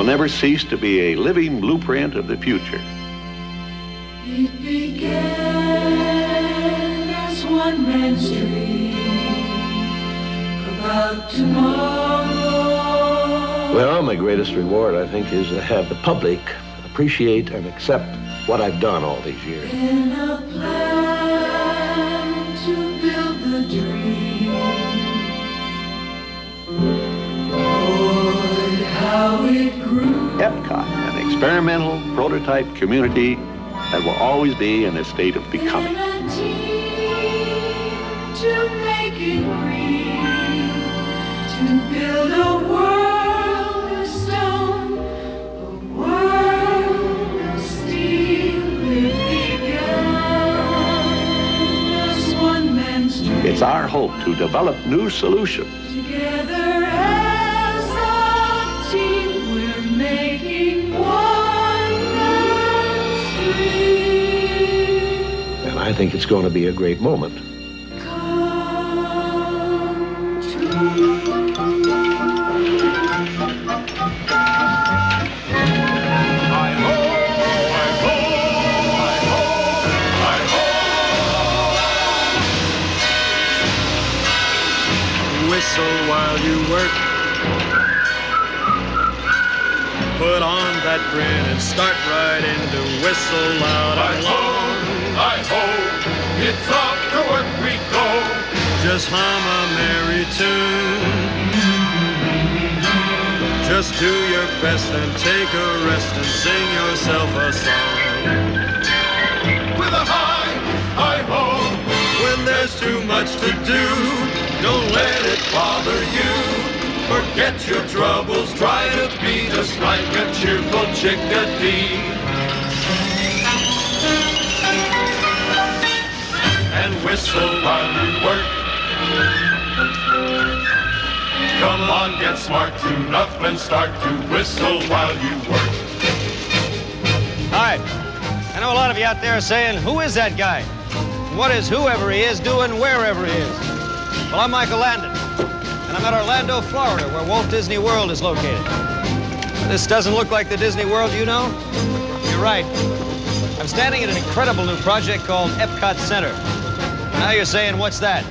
will never cease to be a living blueprint of the future. It began as one man's dream about tomorrow. Well, my greatest reward, I think, is to have the public appreciate and accept what I've done all these years. In a plan to build the dream. Lord, how it grew. EPCOT, an experimental prototype community that will always be in a state of becoming. In a team to make it real, to build a world of stone, a world of steel. It began as one man's dream. It's our hope to develop new solutions. Together as a team, we're making one man's dream. And I think it's going to be a great moment. Come true. Whistle while you work. Put on that grin and start right into whistle loud and long. Hi-ho, it's off to work we go. Just hum a merry tune. Just do your best and take a rest and sing yourself a song. With a hi-ho. When there's too much to do, don't let it bother you. Forget your troubles, try to be just like a cheerful chickadee. And whistle while you work. Come on, get smart, tune up and start to whistle while you work. All right. I know a lot of you out there are saying, who is that guy? What is whoever he is doing wherever he is? Well, I'm Michael Landon, and I'm at Orlando, Florida, where Walt Disney World is located. This doesn't look like the Disney World you know? You're right. I'm standing at an incredible new project called EPCOT Center. Now you're saying, what's that?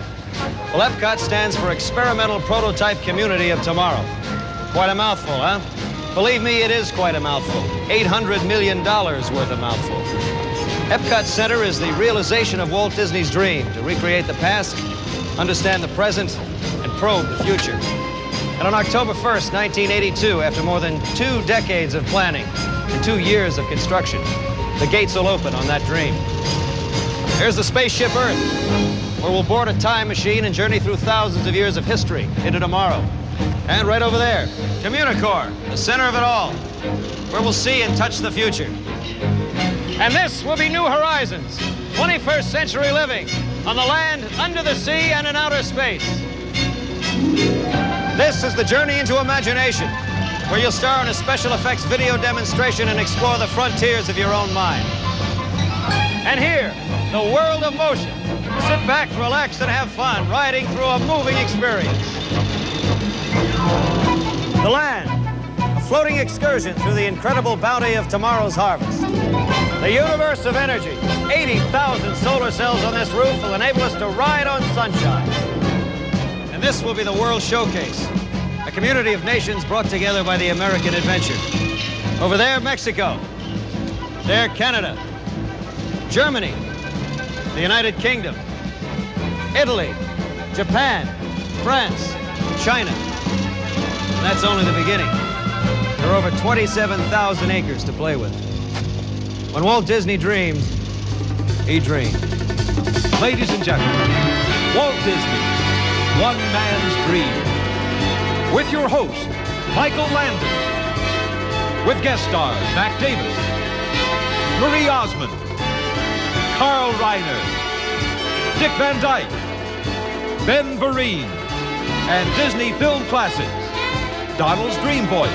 Well, EPCOT stands for Experimental Prototype Community of Tomorrow. Quite a mouthful, huh? Believe me, it is quite a mouthful. $800 million worth of mouthful. EPCOT Center is the realization of Walt Disney's dream to recreate the past, understand the present, and probe the future. And on October 1st, 1982, after more than 2 decades of planning and 2 years of construction, the gates will open on that dream. Here's the spaceship Earth, where we'll board a time machine and journey through thousands of years of history into tomorrow. And right over there, Communicore, the center of it all, where we'll see and touch the future. And this will be New Horizons, 21st century living on the land, under the sea, and in outer space. This is the journey into imagination, where you'll star in a special effects video demonstration and explore the frontiers of your own mind. And here, the world of motion. Sit back, relax, and have fun riding through a moving experience. The land, a floating excursion through the incredible bounty of tomorrow's harvest. The universe of energy, 80,000 solar cells on this roof will enable us to ride on sunshine. And this will be the World Showcase, a community of nations brought together by the American adventure. Over there, Mexico. There, Canada. Germany. The United Kingdom. Italy. Japan. France. China. And that's only the beginning. There are over 27,000 acres to play with. When Walt Disney dreams, he dreamed. Ladies and gentlemen, Walt Disney, one man's dream. With your host, Michael Landon. With guest stars, Mac Davis, Marie Osmond, Carl Reiner, Dick Van Dyke, Ben Vereen, and Disney Film Classics, Donald's Dream Voice,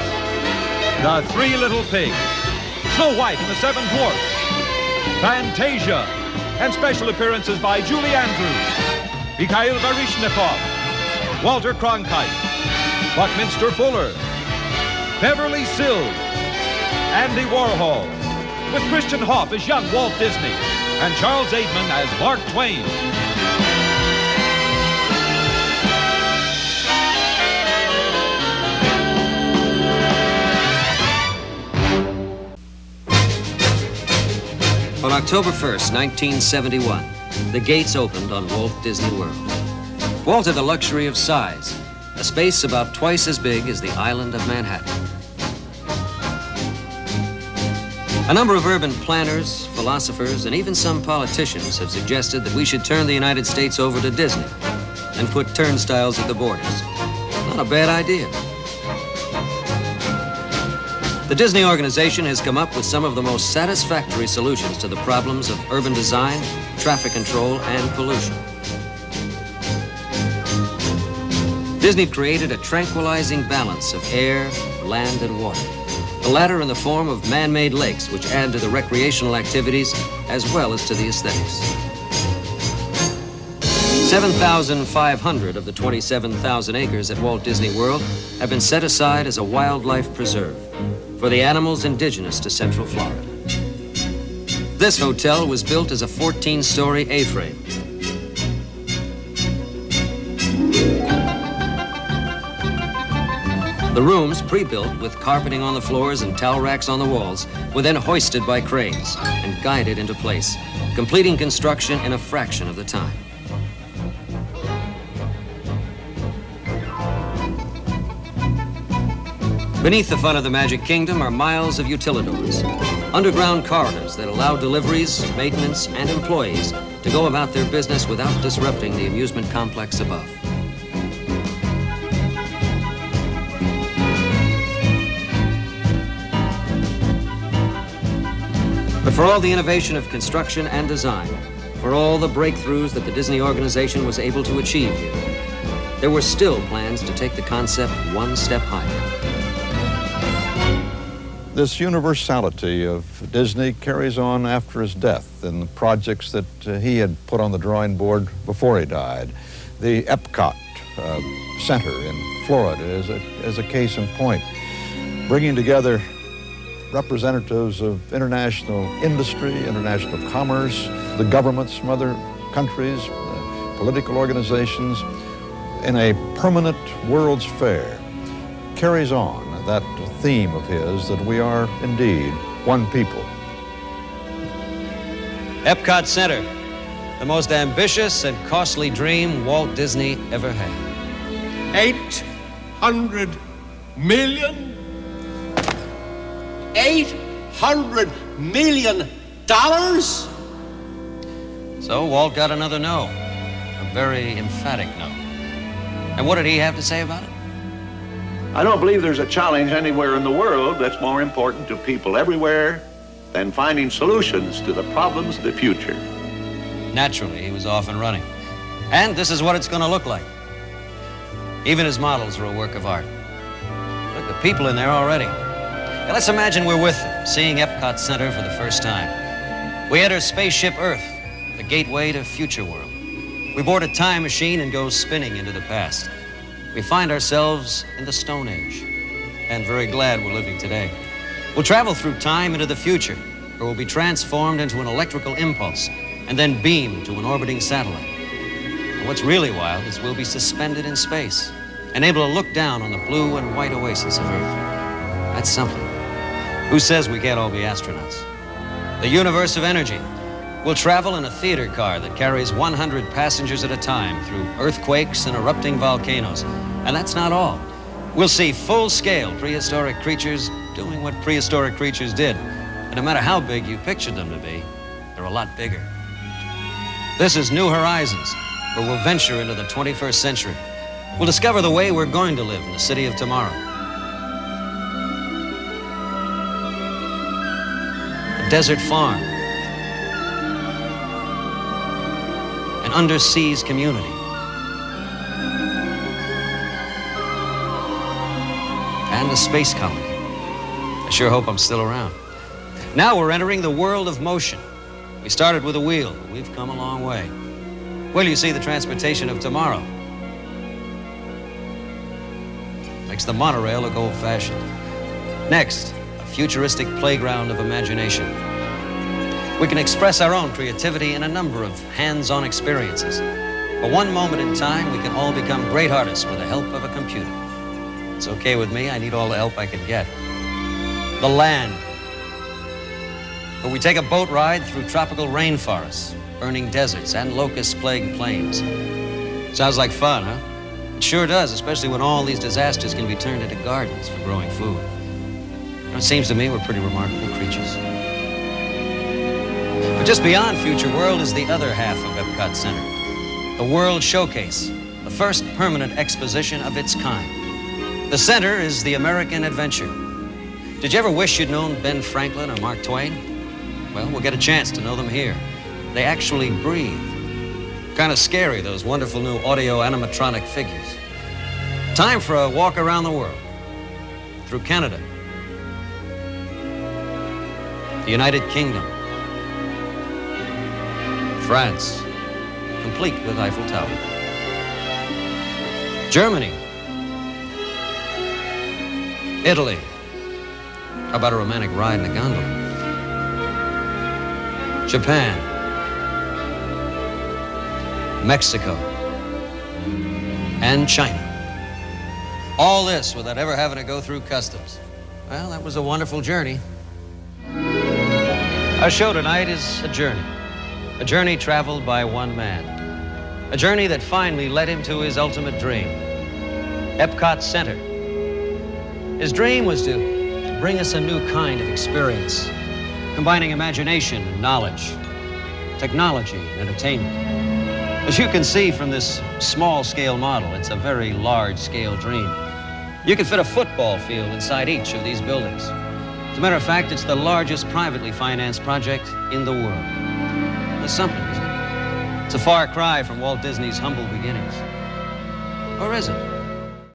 The Three Little Pigs, Snow White and the Seven Dwarfs, Fantasia, and special appearances by Julie Andrews, Mikhail Baryshnikov, Walter Cronkite, Buckminster Fuller, Beverly Sills, Andy Warhol, with Christian Hoff as young Walt Disney and Charles Aidman as Mark Twain. On October 1st, 1971, the gates opened on Walt Disney World. Walt had the luxury of size, a space about twice as big as the island of Manhattan. A number of urban planners, philosophers, and even some politicians have suggested that we should turn the United States over to Disney and put turnstiles at the borders. Not a bad idea. The Disney organization has come up with some of the most satisfactory solutions to the problems of urban design, traffic control, and pollution. Disney created a tranquilizing balance of air, land, and water. The latter in the form of man-made lakes, which add to the recreational activities as well as to the aesthetics. 7,500 of the 27,000 acres at Walt Disney World have been set aside as a wildlife preserve for the animals indigenous to Central Florida. This hotel was built as a 14-story A-frame. The rooms, pre-built with carpeting on the floors and towel racks on the walls, were then hoisted by cranes and guided into place, completing construction in a fraction of the time. Beneath the front of the Magic Kingdom are miles of utilidors, underground corridors that allow deliveries, maintenance, and employees to go about their business without disrupting the amusement complex above. But for all the innovation of construction and design, for all the breakthroughs that the Disney organization was able to achieve here, there were still plans to take the concept one step higher. This universality of Disney carries on after his death in the projects that he had put on the drawing board before he died. The EPCOT Center in Florida is a case in point, bringing together representatives of international industry, international commerce, the governments from other countries, political organizations, in a permanent World's Fair, carries on that theme of his that we are indeed one people. EPCOT Center, the most ambitious and costly dream Walt Disney ever had. $800 million? $800 million? So Walt got another no, a very emphatic no. And what did he have to say about it? I don't believe there's a challenge anywhere in the world that's more important to people everywhere than finding solutions to the problems of the future. Naturally, he was off and running. And this is what it's going to look like. Even his models are a work of art. Look, the people in there already. Now, let's imagine we're with them, seeing EPCOT Center for the first time. We enter Spaceship Earth, the gateway to Future World. We board a time machine and go spinning into the past. We find ourselves in the Stone Age, and very glad we're living today. We'll travel through time into the future, where we'll be transformed into an electrical impulse and then beamed to an orbiting satellite. And what's really wild is we'll be suspended in space and able to look down on the blue and white oasis of Earth. That's something. Who says we can't all be astronauts? The universe of energy. We'll travel in a theater car that carries 100 passengers at a time through earthquakes and erupting volcanoes. And that's not all. We'll see full-scale prehistoric creatures doing what prehistoric creatures did. And no matter how big you pictured them to be, they're a lot bigger. This is New Horizons, where we'll venture into the 21st century. We'll discover the way we're going to live in the city of tomorrow. A desert farm. An underseas community. And a space colony. I sure hope I'm still around. Now we're entering the world of motion. We started with a wheel, but we've come a long way. Well, you see the transportation of tomorrow. Makes the monorail look old-fashioned. Next, a futuristic playground of imagination. We can express our own creativity in a number of hands-on experiences. For one moment in time, we can all become great artists with the help of a computer. It's okay with me. I need all the help I can get. The land. Where we take a boat ride through tropical rainforests, burning deserts, and locust-plagued plains. Sounds like fun, huh? It sure does, especially when all these disasters can be turned into gardens for growing food. It seems to me we're pretty remarkable creatures. But just beyond Future World is the other half of EPCOT Center. The World Showcase, the first permanent exposition of its kind. The center is the American adventure. Did you ever wish you'd known Ben Franklin or Mark Twain? Well, we'll get a chance to know them here. They actually breathe. Kind of scary, those wonderful new audio animatronic figures. Time for a walk around the world. Through Canada, the United Kingdom, France, complete with Eiffel Tower, Germany, Italy. How about a romantic ride in a gondola? Japan, Mexico, and China. All this without ever having to go through customs. Well, that was a wonderful journey. Our show tonight is a journey traveled by one man. A journey that finally led him to his ultimate dream, EPCOT Center. His dream was to bring us a new kind of experience, combining imagination and knowledge, technology and entertainment. As you can see from this small-scale model, it's a very large-scale dream. You can fit a football field inside each of these buildings. As a matter of fact, it's the largest privately financed project in the world. That's something, isn't it? It's a far cry from Walt Disney's humble beginnings. Or is it?